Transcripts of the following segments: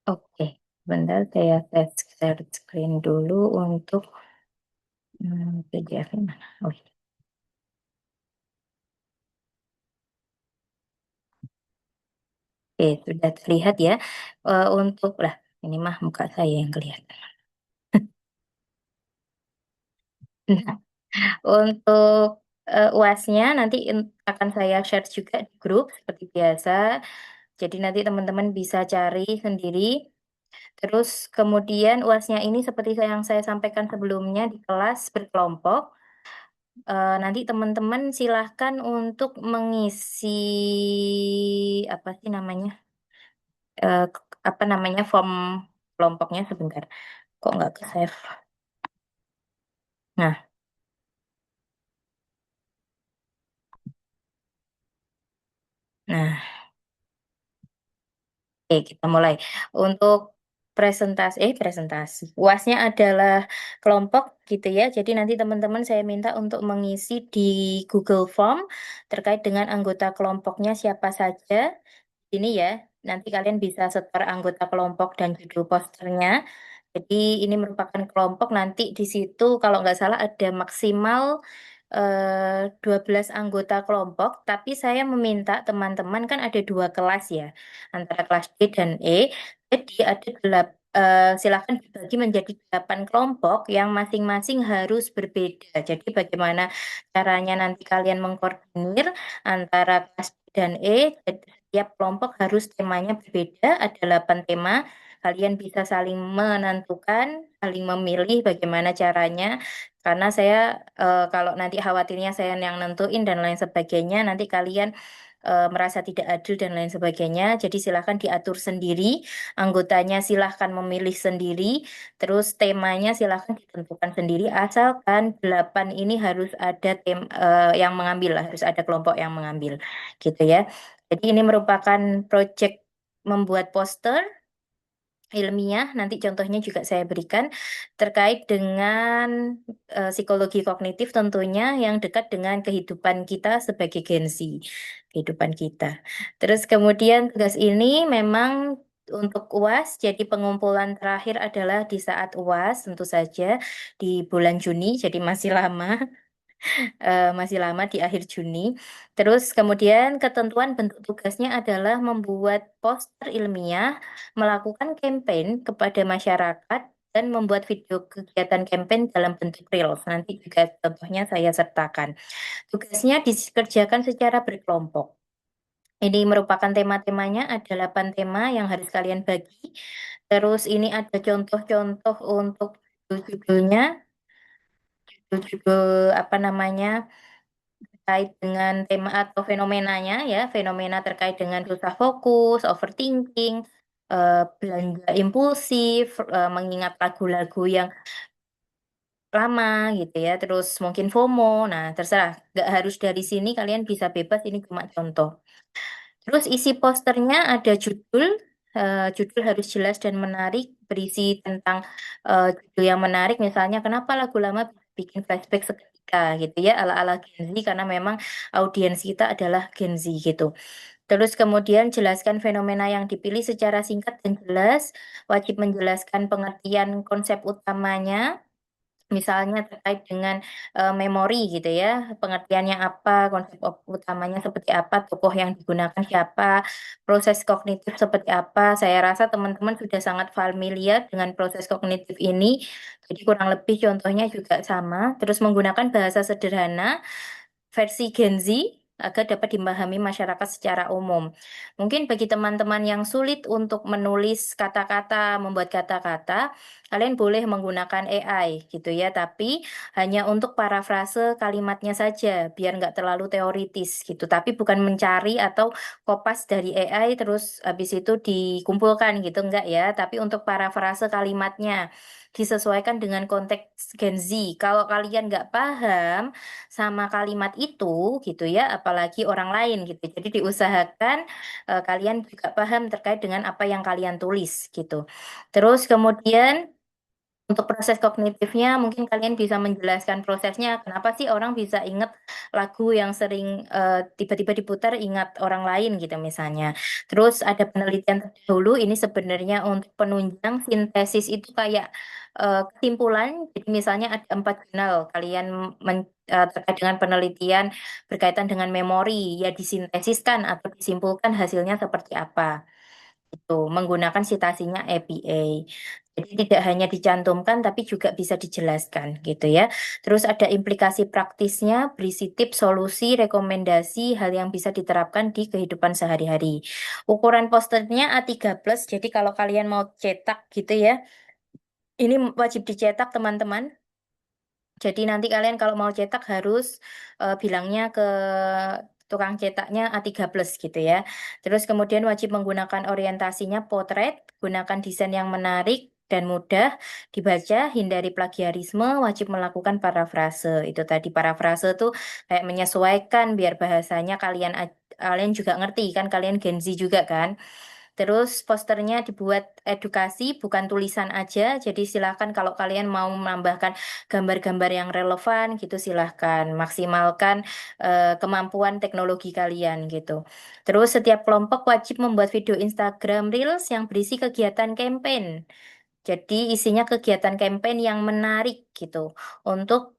Oke, bentar saya share screen dulu untuk PDF mana? Oh, iya. Oke, sudah terlihat ya. Untuk lah, ini mah muka saya yang kelihatan. Nah, untuk UASnya nanti akan saya share juga di grup seperti biasa. Jadi nanti teman-teman bisa cari sendiri. Terus kemudian UASnya ini seperti yang saya sampaikan sebelumnya di kelas berkelompok. Nanti teman-teman silahkan untuk mengisi apa sih namanya, apa namanya, form kelompoknya sebentar. Kok nggak ke save? Nah, nah, oke kita mulai. Untuk presentasi. UASnya adalah kelompok gitu ya. Jadi nanti teman-teman saya minta untuk mengisi di Google Form terkait dengan anggota kelompoknya siapa saja. Ini ya, nanti kalian bisa setor anggota kelompok dan judul posternya. Jadi ini merupakan kelompok nanti di situ kalau nggak salah ada maksimal 12 anggota kelompok, tapi saya meminta teman-teman kan ada dua kelas ya, antara kelas D dan E. Jadi ada silakan dibagi menjadi 8 kelompok yang masing-masing harus berbeda. Jadi bagaimana caranya nanti kalian mengkoordinir antara kelas B dan E. Jadi setiap kelompok harus temanya berbeda, ada 8 tema. Kalian bisa saling menentukan, saling memilih bagaimana caranya. Karena saya kalau nanti khawatirnya saya yang nentuin dan lain sebagainya, nanti kalian merasa tidak adil dan lain sebagainya. Jadi silahkan diatur sendiri, anggotanya silahkan memilih sendiri, terus temanya silahkan ditentukan sendiri. Asalkan 8 ini harus ada yang mengambil, lah, harus ada kelompok yang mengambil, gitu ya. Jadi ini merupakan proyek membuat poster ilmiah, nanti contohnya juga saya berikan terkait dengan psikologi kognitif tentunya yang dekat dengan kehidupan kita sebagai Gen Z, kehidupan kita. Terus kemudian tugas ini memang untuk UAS, jadi pengumpulan terakhir adalah di saat UAS, tentu saja di bulan Juni, jadi masih lama. Masih lama di akhir Juni. Terus kemudian ketentuan bentuk tugasnya adalah membuat poster ilmiah, melakukan campaign kepada masyarakat, dan membuat video kegiatan campaign dalam bentuk reels. Nanti juga contohnya saya sertakan. Tugasnya dikerjakan secara berkelompok. Ini merupakan tema-temanya, ada 8 tema yang harus kalian bagi. Terus ini ada contoh-contoh untuk judul-judulnya, judul-judul apa namanya, terkait dengan tema atau fenomenanya ya, fenomena terkait dengan susah fokus, overthinking, belanja impulsif, mengingat lagu-lagu yang lama gitu ya, terus mungkin FOMO. Nah, terserah, nggak harus dari sini, kalian bisa bebas, ini cuma contoh. Terus isi posternya ada judul, judul harus jelas dan menarik, berisi tentang judul yang menarik, misalnya kenapa lagu lama bikin flashback seketika gitu ya, ala-ala Gen Z, karena memang audiens kita adalah Gen Z gitu. Terus kemudian jelaskan fenomena yang dipilih secara singkat dan jelas, wajib menjelaskan pengertian konsep utamanya. Misalnya terkait dengan memori gitu ya, pengertiannya apa, konsep utamanya seperti apa, tokoh yang digunakan siapa, proses kognitif seperti apa. Saya rasa teman-teman sudah sangat familiar dengan proses kognitif ini. Jadi kurang lebih contohnya juga sama. Terus menggunakan bahasa sederhana versi Gen Z agar dapat dipahami masyarakat secara umum. Mungkin bagi teman-teman yang sulit untuk menulis kata-kata, membuat kata-kata, kalian boleh menggunakan AI gitu ya, tapi hanya untuk parafrase kalimatnya saja, biar nggak terlalu teoritis gitu. Tapi bukan mencari atau kopas dari AI terus habis itu dikumpulkan gitu, enggak ya. Tapi untuk parafrase kalimatnya disesuaikan dengan konteks Gen Z. Kalau kalian nggak paham sama kalimat itu gitu ya, apalagi orang lain gitu. Jadi diusahakan kalian juga paham terkait dengan apa yang kalian tulis gitu. Terus kemudian Untuk proses kognitifnya, mungkin kalian bisa menjelaskan prosesnya. Kenapa sih orang bisa ingat lagu yang sering tiba-tiba diputar ingat orang lain gitu misalnya. Terus ada penelitian terdahulu ini sebenarnya untuk penunjang sintesis itu kayak kesimpulan. Jadi misalnya ada 4 jurnal kalian terkait dengan penelitian berkaitan dengan memori, ya disintesiskan atau disimpulkan hasilnya seperti apa itu menggunakan citasinya APA. Jadi tidak hanya dicantumkan tapi juga bisa dijelaskan gitu ya. Terus ada implikasi praktisnya, berisi tips, solusi, rekomendasi, hal yang bisa diterapkan di kehidupan sehari-hari. Ukuran posternya A3+, jadi kalau kalian mau cetak gitu ya, ini wajib dicetak teman-teman. Jadi nanti kalian kalau mau cetak harus bilangnya ke tukang cetaknya A3+ gitu ya. Terus kemudian wajib menggunakan orientasinya potret, gunakan desain yang menarik dan mudah dibaca, hindari plagiarisme, wajib melakukan parafrase. Itu tadi parafrase tuh kayak menyesuaikan biar bahasanya kalian juga ngerti kan, kalian Gen Z juga kan. Terus posternya dibuat edukasi, bukan tulisan aja. Jadi silahkan kalau kalian mau menambahkan gambar-gambar yang relevan gitu silahkan. Maksimalkan kemampuan teknologi kalian gitu. Terus setiap kelompok wajib membuat video Instagram Reels yang berisi kegiatan campaign. Jadi isinya kegiatan campaign yang menarik gitu untuk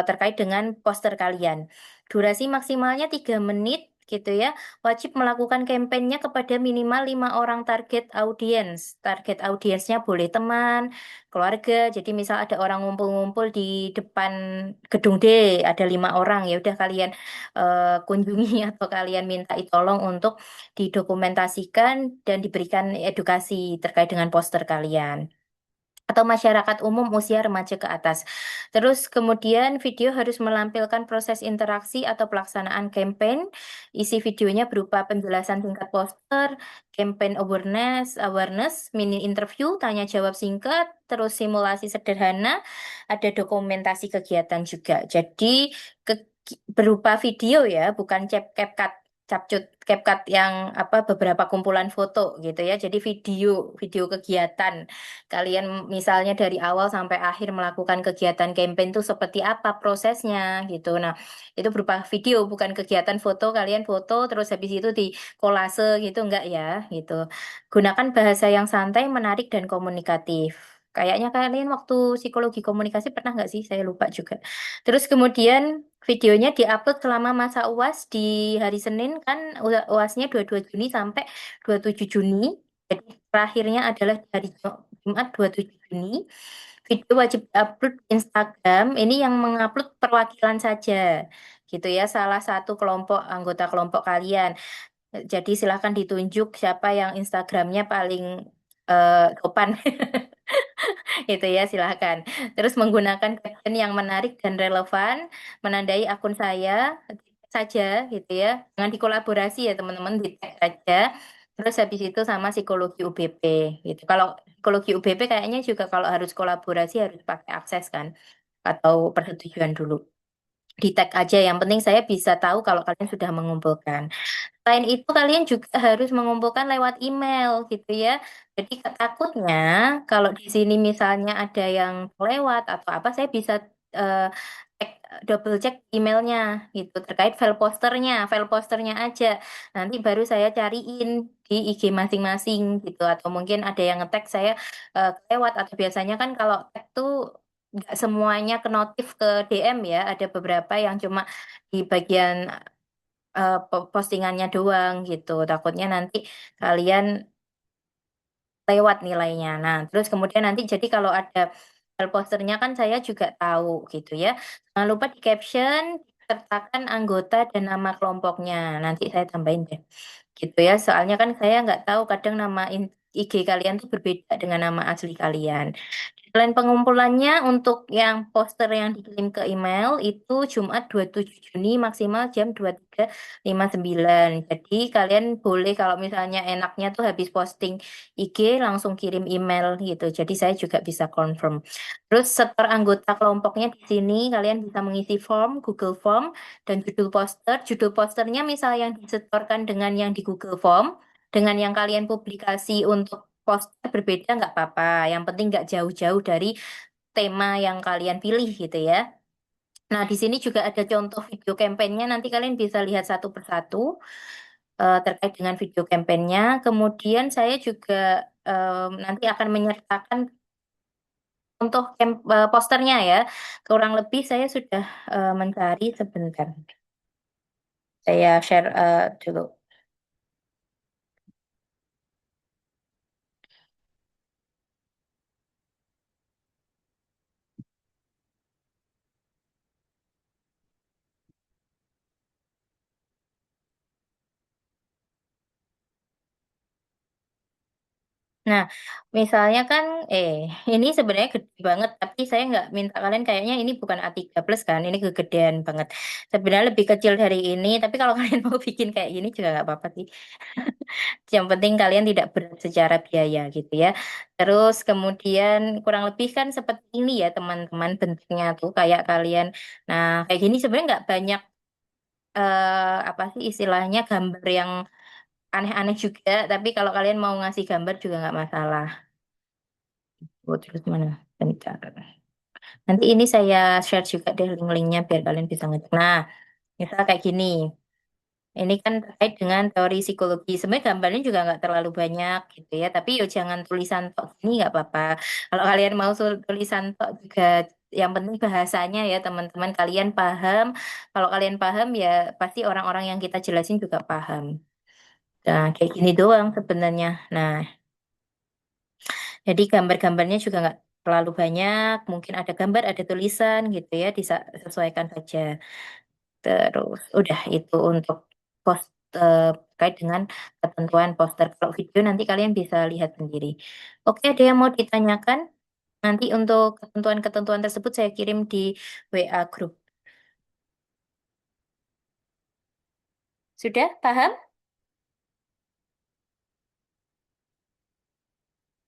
terkait dengan poster kalian. Durasi maksimalnya 3 menit gitu ya. Wajib melakukan kampanyenya kepada minimal 5 orang target audiens. Target audiensnya boleh teman, keluarga. Jadi misal ada orang ngumpul-ngumpul di depan gedung D, ada 5 orang, ya udah kalian kunjungi atau kalian minta tolong untuk didokumentasikan dan diberikan edukasi terkait dengan poster kalian atau masyarakat umum usia remaja ke atas. Terus kemudian video harus menampilkan proses interaksi atau pelaksanaan campaign. Isi videonya berupa penjelasan tingkat poster, campaign awareness, mini interview, tanya jawab singkat, terus simulasi sederhana, ada dokumentasi kegiatan juga. Jadi berupa video ya, bukan capcut CapCut yang apa beberapa kumpulan foto gitu ya. Jadi video video kegiatan. Kalian misalnya dari awal sampai akhir melakukan kegiatan campaign itu seperti apa prosesnya gitu. Nah, itu berupa video bukan kegiatan foto, kalian foto terus habis itu di kolase gitu enggak ya gitu. Gunakan bahasa yang santai, menarik dan komunikatif. Kayaknya kalian waktu psikologi komunikasi pernah nggak sih? Saya lupa juga. Terus kemudian videonya diupload selama masa UAS di hari Senin kan UASnya 22 Juni sampai 27 Juni. Jadi terakhirnya adalah di hari Jumat 27 Juni. Video wajib upload di Instagram. Ini yang mengupload perwakilan saja. Gitu ya, salah satu kelompok anggota kelompok kalian. Jadi silahkan ditunjuk siapa yang Instagramnya paling topan. Itu ya silahkan. Terus menggunakan caption yang menarik dan relevan, menandai akun saya saja gitu ya. Jangan dikolaborasi ya teman-teman, di tag saja. Terus habis itu sama psikologi UBP gitu. Kalau psikologi UBP kayaknya juga kalau harus kolaborasi harus pakai akses kan atau persetujuan dulu. Di tag aja, yang penting saya bisa tahu kalau kalian sudah mengumpulkan. Selain itu, kalian juga harus mengumpulkan lewat email gitu ya. Jadi takutnya kalau di sini misalnya ada yang lewat atau apa, saya bisa eh, cek, double check emailnya gitu terkait file posternya aja. Nanti baru saya cariin di IG masing-masing gitu. Atau mungkin ada yang ngetek saya lewat atau biasanya kan kalau tag tuh nggak semuanya ke notif ke DM ya. Ada beberapa yang cuma di bagian postingannya doang gitu. Takutnya nanti kalian lewat nilainya. Nah, terus kemudian nanti jadi kalau ada file posternya kan saya juga tahu gitu ya. Jangan lupa di caption sertakan anggota dan nama kelompoknya. Nanti saya tambahin deh. Gitu ya. Soalnya kan saya nggak tahu kadang nama IG kalian tuh berbeda dengan nama asli kalian. Selain pengumpulannya, untuk yang poster yang dikirim ke email itu Jumat 27 Juni maksimal jam 23.59. Jadi kalian boleh kalau misalnya enaknya tuh habis posting IG langsung kirim email gitu. Jadi saya juga bisa confirm. Terus setor anggota kelompoknya di sini kalian bisa mengisi form, Google Form dan judul poster. Judul posternya misal yang disetorkan dengan yang di Google Form dengan yang kalian publikasi untuk poster berbeda nggak apa-apa, yang penting nggak jauh-jauh dari tema yang kalian pilih gitu ya. Nah, di sini juga ada contoh video kampanyenya, nanti kalian bisa lihat satu persatu terkait dengan video kampanyenya. Kemudian saya juga nanti akan menyertakan untuk posternya ya. Kurang lebih saya sudah mencari sebentar. Saya share dulu. Nah, misalnya kan, ini sebenarnya gede banget, tapi saya nggak minta kalian kayaknya ini bukan A3 plus kan, ini kegedean banget. Sebenarnya lebih kecil dari ini, tapi kalau kalian mau bikin kayak gini juga nggak apa-apa sih. Yang penting kalian tidak berat secara biaya gitu ya. Terus kemudian kurang lebih kan seperti ini ya teman-teman bentuknya tuh kayak kalian. Nah, kayak gini sebenarnya nggak banyak apa sih istilahnya gambar yang aneh-aneh juga, tapi kalau kalian mau ngasih gambar juga nggak masalah. Oh, terus mana? Bentar. Nanti ini saya share juga deh link-linknya biar kalian bisa ngecek. Nah, misal kayak gini. Ini kan terkait dengan teori psikologi. Sebenarnya gambarnya juga nggak terlalu banyak gitu ya. Tapi yo jangan tulisan tok ini nggak apa-apa. Kalau kalian mau tulisan tok juga, yang penting bahasanya ya teman-teman kalian paham. Kalau kalian paham ya pasti orang-orang yang kita jelasin juga paham. Nah, kayak gini doang sebenarnya. Nah, jadi gambar-gambarnya juga nggak terlalu banyak. Mungkin ada gambar, ada tulisan gitu ya. Disesuaikan saja. Terus udah itu untuk post terkait dengan ketentuan poster. Kalau video nanti kalian bisa lihat sendiri. Oke, ada yang mau ditanyakan? Nanti untuk ketentuan-ketentuan tersebut saya kirim di WA grup. Sudah paham?